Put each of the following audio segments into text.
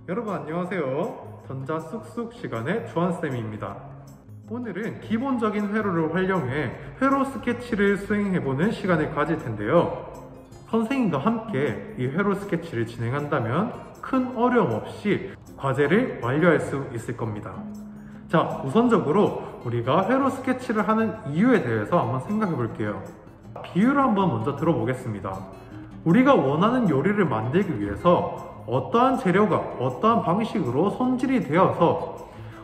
여러분 안녕하세요. 전자 쑥쑥 시간의 주한쌤입니다. 오늘은 기본적인 회로를 활용해 회로 스케치를 수행해보는 시간을 가질 텐데요. 선생님과 함께 이 회로 스케치를 진행한다면 큰 어려움 없이 과제를 완료할 수 있을 겁니다. 자, 우선적으로 우리가 회로 스케치를 하는 이유에 대해서 한번 생각해 볼게요. 비유를 한번 먼저 들어보겠습니다. 우리가 원하는 요리를 만들기 위해서 어떠한 재료가 어떠한 방식으로 손질이 되어서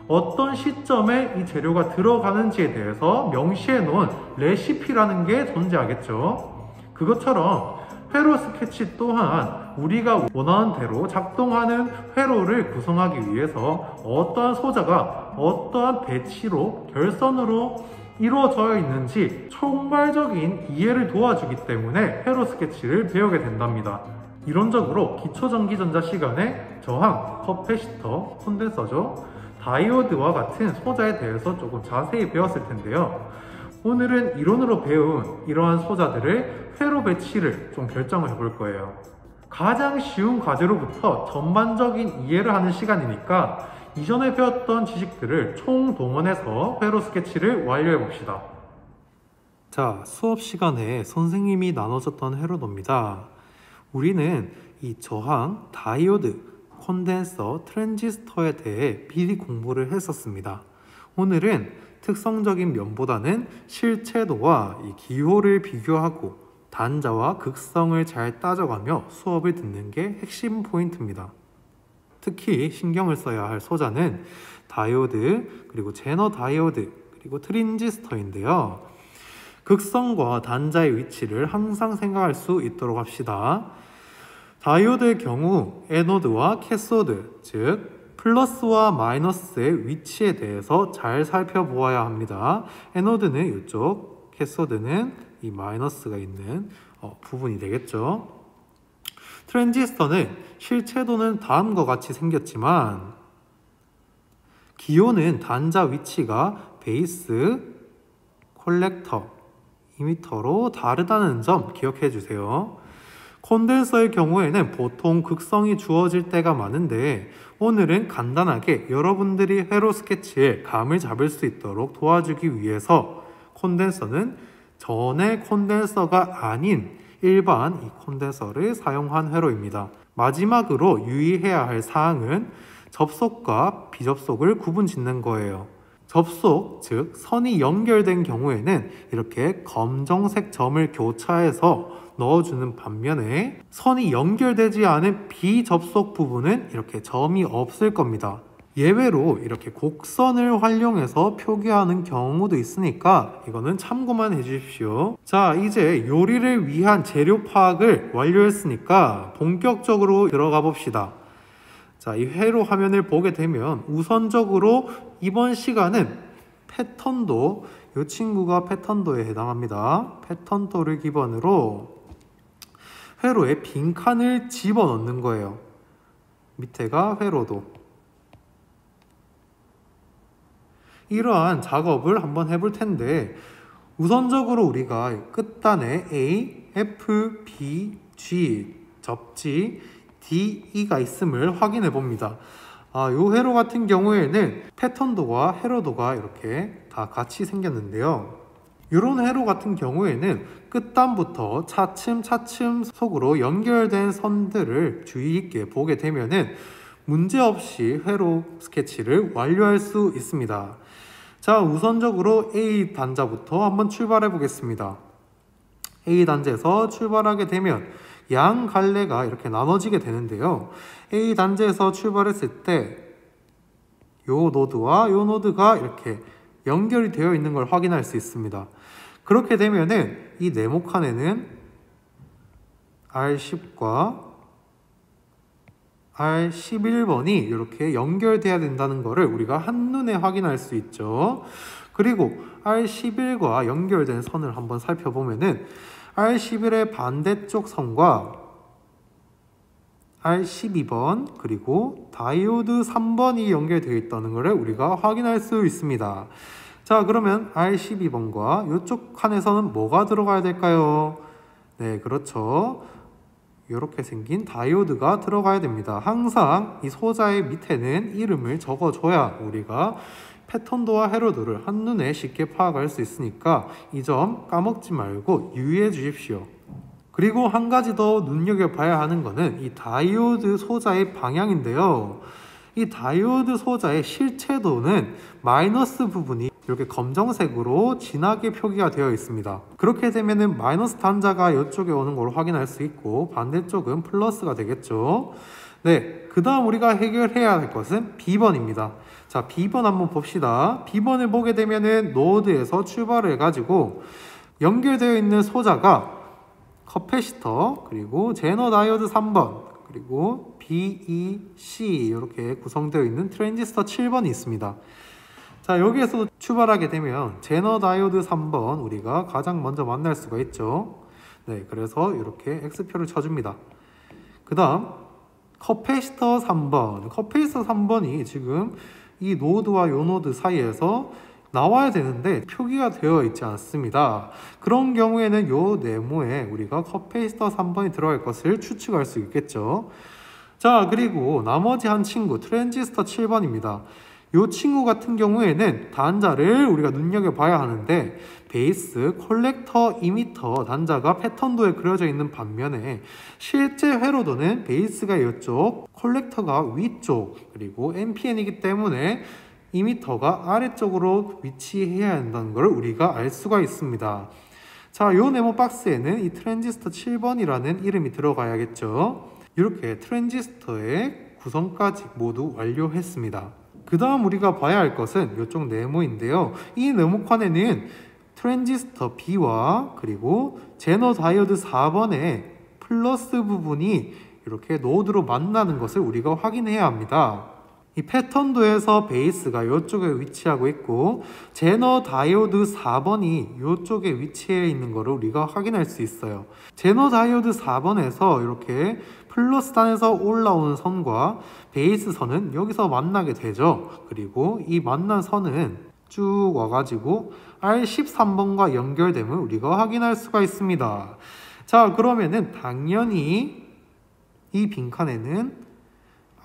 어떤 시점에 이 재료가 들어가는지에 대해서 명시해 놓은 레시피라는 게 존재하겠죠. 그것처럼 회로 스케치 또한 우리가 원하는 대로 작동하는 회로를 구성하기 위해서 어떠한 소자가 어떠한 배치로 결선으로 이루어져 있는지 총괄적인 이해를 도와주기 때문에 회로 스케치를 배우게 된답니다. 이론적으로 기초전기전자 시간에 저항, 커패시터, 콘덴서죠, 다이오드와 같은 소자에 대해서 조금 자세히 배웠을 텐데요. 오늘은 이론으로 배운 이러한 소자들의 회로 배치를 좀 결정을 해볼 거예요. 가장 쉬운 과제로부터 전반적인 이해를 하는 시간이니까 이전에 배웠던 지식들을 총동원해서 회로 스케치를 완료해 봅시다. 자, 수업 시간에 선생님이 나눠줬던 회로도입니다. 우리는 이 저항, 다이오드, 콘덴서, 트랜지스터에 대해 미리 공부를 했었습니다. 오늘은 특성적인 면보다는 실체도와 이 기호를 비교하고 단자와 극성을 잘 따져가며 수업을 듣는 게 핵심 포인트입니다. 특히 신경을 써야 할 소자는 다이오드, 그리고 제너 다이오드, 그리고 트랜지스터인데요. 극성과 단자의 위치를 항상 생각할 수 있도록 합시다. 다이오드의 경우 에노드와 캐소드, 즉 플러스와 마이너스의 위치에 대해서 잘 살펴보아야 합니다. 에노드는 이쪽, 캐소드는 이 마이너스가 있는 부분이 되겠죠. 트랜지스터는 실체도는 다음과 같이 생겼지만 기호는 단자 위치가 베이스, 콜렉터, 이미터로 다르다는 점 기억해 주세요. 콘덴서의 경우에는 보통 극성이 주어질 때가 많은데 오늘은 간단하게 여러분들이 회로 스케치에 감을 잡을 수 있도록 도와주기 위해서 콘덴서는 전의 콘덴서가 아닌 일반 이 콘덴서를 사용한 회로입니다. 마지막으로 유의해야 할 사항은 접속과 비접속을 구분 짓는 거예요. 접속, 즉 선이 연결된 경우에는 이렇게 검정색 점을 교차해서 넣어주는 반면에 선이 연결되지 않은 비접속 부분은 이렇게 점이 없을 겁니다. 예외로 이렇게 곡선을 활용해서 표기하는 경우도 있으니까 이거는 참고만 해주십시오. 자, 이제 요리를 위한 재료 파악을 완료했으니까 본격적으로 들어가 봅시다. 자, 이 회로 화면을 보게 되면 우선적으로 이번 시간은 패턴도, 이 친구가 패턴도에 해당합니다. 패턴도를 기반으로 회로에 빈칸을 집어넣는 거예요. 밑에가 회로도. 이러한 작업을 한번 해볼 텐데 우선적으로 우리가 끝단에 A, F, B, G, 접지, D, E가 있음을 확인해 봅니다. 이 회로 같은 경우에는 패턴도와 회로도가 이렇게 다 같이 생겼는데요. 이런 회로 같은 경우에는 끝단부터 차츰차츰 속으로 연결된 선들을 주의 있게 보게 되면은 문제없이 회로 스케치를 완료할 수 있습니다. 자, 우선적으로 A 단자부터 한번 출발해 보겠습니다. A 단자에서 출발하게 되면 양 갈래가 이렇게 나눠지게 되는데요. A 단자에서 출발했을 때 요 노드와 요 노드가 이렇게 연결이 되어 있는 걸 확인할 수 있습니다. 그렇게 되면은 이 네모칸에는 R10과 R11번이 이렇게 연결돼야 된다는 것을 우리가 한눈에 확인할 수 있죠. 그리고 R11과 연결된 선을 한번 살펴보면은 R11의 반대쪽 선과 R12번 그리고 다이오드 3번이 연결되어 있다는 것을 우리가 확인할 수 있습니다. 자, 그러면 R12번과 이쪽 칸에서는 뭐가 들어가야 될까요? 네, 그렇죠. 이렇게 생긴 다이오드가 들어가야 됩니다. 항상 이 소자의 밑에는 이름을 적어줘야 우리가 패턴도와 회로도를 한눈에 쉽게 파악할 수 있으니까 이 점 까먹지 말고 유의해 주십시오. 그리고 한 가지 더 눈여겨봐야 하는 것은 이 다이오드 소자의 방향인데요. 이 다이오드 소자의 실체도는 마이너스 부분이 이렇게 검정색으로 진하게 표기가 되어 있습니다. 그렇게 되면은 마이너스 단자가 이쪽에 오는 걸 확인할 수 있고 반대쪽은 플러스가 되겠죠. 네, 그 다음 우리가 해결해야 할 것은 B번입니다. 자, B번 한번 봅시다. B번을 보게 되면은 노드에서 출발을 해가지고 연결되어 있는 소자가 커패시터, 그리고 제너 다이오드 3번, 그리고 B, E, C 이렇게 구성되어 있는 트랜지스터 7번이 있습니다. 자, 여기에서 출발하게 되면 제너 다이오드 3번 우리가 가장 먼저 만날 수가 있죠. 네, 그래서 이렇게 X표를 쳐줍니다. 그 다음 커패시터 3번, 커패시터 3번이 지금 이 노드와 요 노드 사이에서 나와야 되는데 표기가 되어 있지 않습니다. 그런 경우에는 요 네모에 우리가 커패시터 3번이 들어갈 것을 추측할 수 있겠죠. 자, 그리고 나머지 한 친구 트랜지스터 7번입니다. 이 친구 같은 경우에는 단자를 우리가 눈여겨봐야 하는데 베이스, 콜렉터, 이미터 단자가 패턴도에 그려져 있는 반면에 실제 회로도는 베이스가 이쪽, 콜렉터가 위쪽, 그리고 NPN이기 때문에 이미터가 아래쪽으로 위치해야 한다는 걸 우리가 알 수가 있습니다. 자, 이 네모 박스에는 이 트랜지스터 7번이라는 이름이 들어가야겠죠. 이렇게 트랜지스터의 구성까지 모두 완료했습니다. 그 다음 우리가 봐야 할 것은 이쪽 네모인데요. 이 네모칸에는 트랜지스터 B와 그리고 제너 다이오드 4번의 플러스 부분이 이렇게 노드로 만나는 것을 우리가 확인해야 합니다. 이 패턴도에서 베이스가 이쪽에 위치하고 있고 제너 다이오드 4번이 이쪽에 위치해 있는 것을 우리가 확인할 수 있어요. 제너 다이오드 4번에서 이렇게 플러스 단에서 올라오는 선과 베이스 선은 여기서 만나게 되죠. 그리고 이 만난 선은 쭉 와가지고 R13번과 연결됨을 우리가 확인할 수가 있습니다. 자, 그러면은 당연히 이 빈칸에는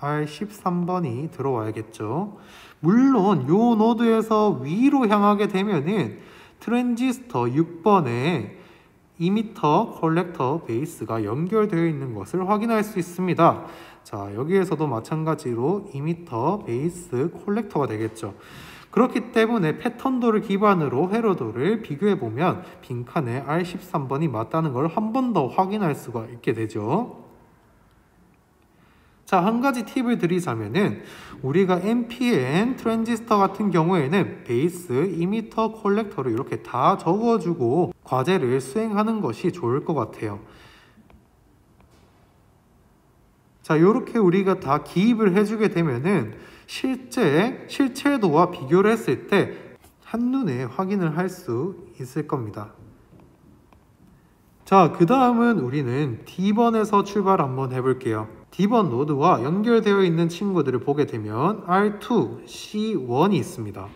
R13번이 들어와야겠죠. 물론 요 노드에서 위로 향하게 되면은 트랜지스터 6번에 이미터, 콜렉터, 베이스가 연결되어 있는 것을 확인할 수 있습니다. 자, 여기에서도 마찬가지로 이미터, 베이스, 콜렉터가 되겠죠. 그렇기 때문에 패턴도를 기반으로 회로도를 비교해보면 빈칸에 R13번이 맞다는 걸 한 번 더 확인할 수가 있게 되죠. 자, 한 가지 팁을 드리자면은 우리가 NPN 트랜지스터 같은 경우에는 베이스, 이미터, 콜렉터를 이렇게 다 적어주고 과제를 수행하는 것이 좋을 것 같아요. 자, 이렇게 우리가 다 기입을 해주게 되면은 실체도와 비교를 했을 때 한눈에 확인을 할 수 있을 겁니다. 자, 그 다음은 우리는 D번에서 출발 한번 해볼게요. D번 노드와 연결되어 있는 친구들을 보게 되면 R2, C1이 있습니다.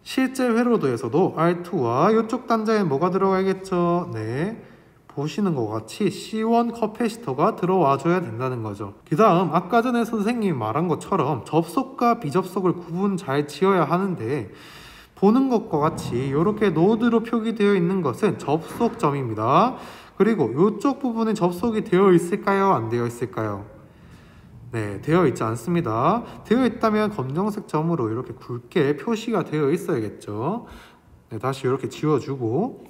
실제 회로도에서도 R2와 이쪽 단자에 뭐가 들어가겠죠? 네, 보시는 것 같이 C1 커패시터가 들어와 줘야 된다는 거죠. 그 다음 아까 전에 선생님이 말한 것처럼 접속과 비접속을 구분 잘 지어야 하는데 보는 것과 같이 이렇게 노드로 표기되어 있는 것은 접속점입니다. 그리고 이쪽 부분은 접속이 되어 있을까요? 안 되어 있을까요? 네, 되어 있지 않습니다. 되어 있다면 검정색 점으로 이렇게 굵게 표시가 되어 있어야겠죠. 네, 다시 이렇게 지워주고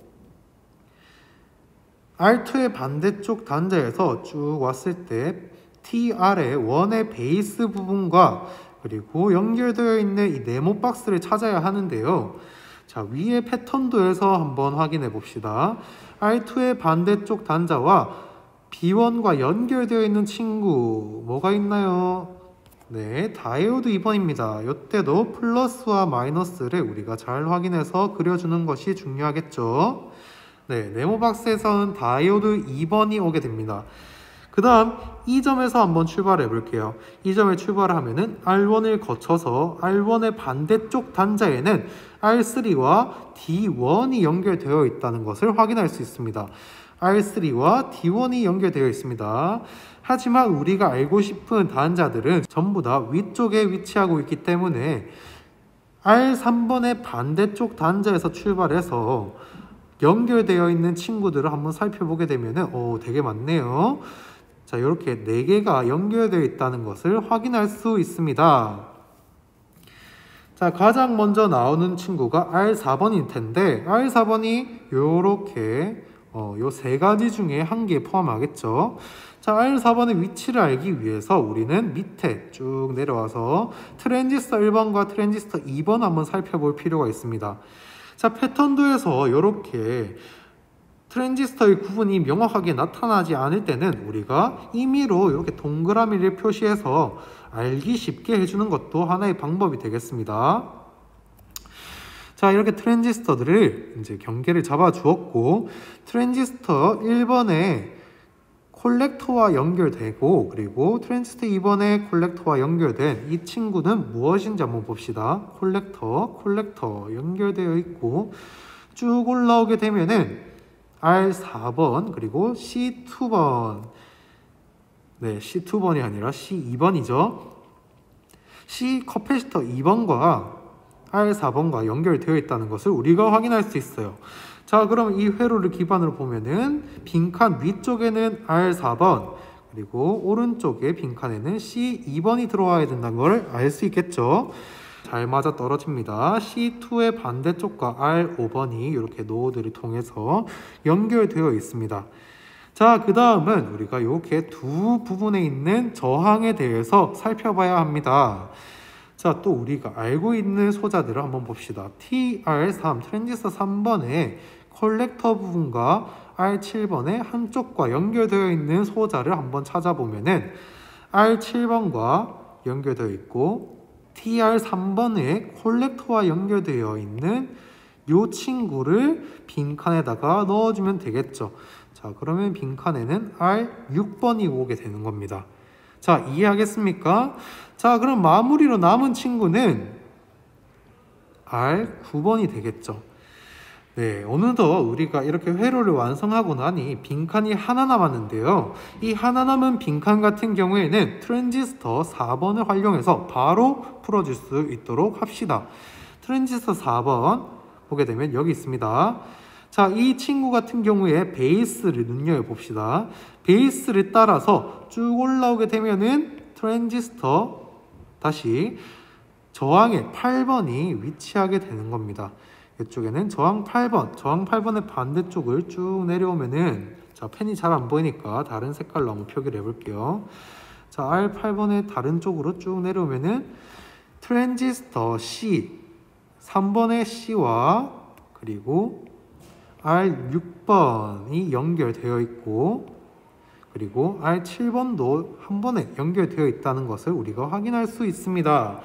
R2의 반대쪽 단자에서 쭉 왔을 때 TR의 원의 베이스 부분과 그리고 연결되어 있는 이 네모 박스를 찾아야 하는데요. 자, 위에 패턴도에서 한번 확인해 봅시다. R2의 반대쪽 단자와 B1과 연결되어 있는 친구 뭐가 있나요? 네, 다이오드 2번입니다. 이때도 플러스와 마이너스를 우리가 잘 확인해서 그려주는 것이 중요하겠죠. 네, 네모박스에서는 다이오드 2번이 오게 됩니다. 그 다음 이 점에서 한번 출발해 볼게요. 이 점에 출발하면은 R1을 거쳐서 R1의 반대쪽 단자에는 R3와 D1이 연결되어 있다는 것을 확인할 수 있습니다. R3와 D1이 연결되어 있습니다. 하지만 우리가 알고 싶은 단자들은 전부 다 위쪽에 위치하고 있기 때문에 R3번의 반대쪽 단자에서 출발해서 연결되어 있는 친구들을 한번 살펴보게 되면 되게 많네요. 자, 이렇게 4개가 연결되어 있다는 것을 확인할 수 있습니다. 자, 가장 먼저 나오는 친구가 R4번일 텐데 R4번이 이렇게 요 3가지 중에 한 개 포함하겠죠. 자, R4번의 위치를 알기 위해서 우리는 밑에 쭉 내려와서 트랜지스터 1번과 트랜지스터 2번 한번 살펴볼 필요가 있습니다. 자, 패턴도에서 이렇게 트랜지스터의 구분이 명확하게 나타나지 않을 때는 우리가 임의로 이렇게 동그라미를 표시해서 알기 쉽게 해주는 것도 하나의 방법이 되겠습니다. 자, 이렇게 트랜지스터들을 이제 경계를 잡아 주었고, 트랜지스터 1번에 콜렉터와 연결되고, 그리고 트랜지스터 2번에 콜렉터와 연결된 이 친구는 무엇인지 한번 봅시다. 콜렉터 연결되어 있고, 쭉 올라오게 되면은 R4번, 그리고 C2번. 네, C2번이 아니라 C2번이죠. C 커패시터 2번과 R4번과 연결되어 있다는 것을 우리가 확인할 수 있어요. 자, 그럼 이 회로를 기반으로 보면은 빈칸 위쪽에는 R4번, 그리고 오른쪽에 빈칸에는 C2번이 들어와야 된다는 걸 알 수 있겠죠. 잘 맞아 떨어집니다. C2의 반대쪽과 R5번이 이렇게 노드를 통해서 연결되어 있습니다. 자, 그 다음은 우리가 이렇게 두 부분에 있는 저항에 대해서 살펴봐야 합니다. 자, 또 우리가 알고 있는 소자들을 한번 봅시다. TR3, 트랜지스터 3번의 콜렉터 부분과 R7번의 한쪽과 연결되어 있는 소자를 한번 찾아보면은 R7번과 연결되어 있고 TR3번의 콜렉터와 연결되어 있는 이 친구를 빈칸에다가 넣어주면 되겠죠. 자, 그러면 빈칸에는 R6번이 오게 되는 겁니다. 자, 이해하겠습니까? 자, 그럼 마무리로 남은 친구는 R9번이 되겠죠. 네, 어느덧 우리가 이렇게 회로를 완성하고 나니 빈칸이 하나 남았는데요. 이 하나 남은 빈칸 같은 경우에는 트랜지스터 4번을 활용해서 바로 풀어줄 수 있도록 합시다. 트랜지스터 4번 보게 되면 여기 있습니다. 자, 이 친구 같은 경우에 베이스를 눈여겨봅시다. 베이스를 따라서 쭉 올라오게 되면은 트랜지스터 다시 저항의 8번이 위치하게 되는 겁니다. 이쪽에는 저항 8번의 반대쪽을 쭉 내려오면은, 자, 펜이 잘 안 보이니까 다른 색깔로 한번 표기를 해볼게요. 자, R8번의 다른 쪽으로 쭉 내려오면은 트랜지스터 C, 3번의 C와 그리고 R6번이 연결되어 있고, 그리고 R7번도 한 번에 연결되어 있다는 것을 우리가 확인할 수 있습니다.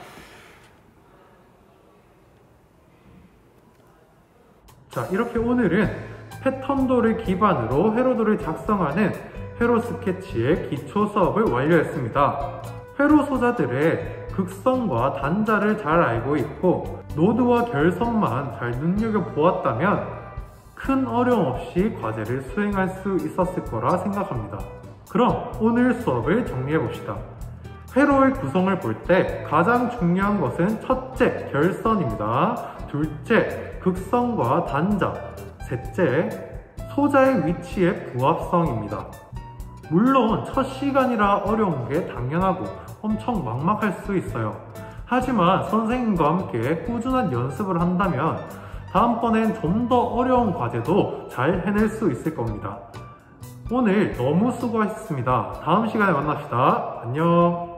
자, 이렇게 오늘은 패턴도를 기반으로 회로도를 작성하는 회로 스케치의 기초 수업을 완료했습니다. 회로 소자들의 극성과 단자를 잘 알고 있고 노드와 결선만 잘 눈여겨보았다면 큰 어려움 없이 과제를 수행할 수 있었을 거라 생각합니다. 그럼 오늘 수업을 정리해봅시다. 회로의 구성을 볼 때 가장 중요한 것은 첫째, 결선입니다. 둘째, 극성과 단자. 셋째, 소자의 위치의 부합성입니다. 물론 첫 시간이라 어려운 게 당연하고 엄청 막막할 수 있어요. 하지만 선생님과 함께 꾸준한 연습을 한다면 다음번엔 좀 더 어려운 과제도 잘 해낼 수 있을 겁니다. 오늘 너무 수고하셨습니다. 다음 시간에 만납시다. 안녕.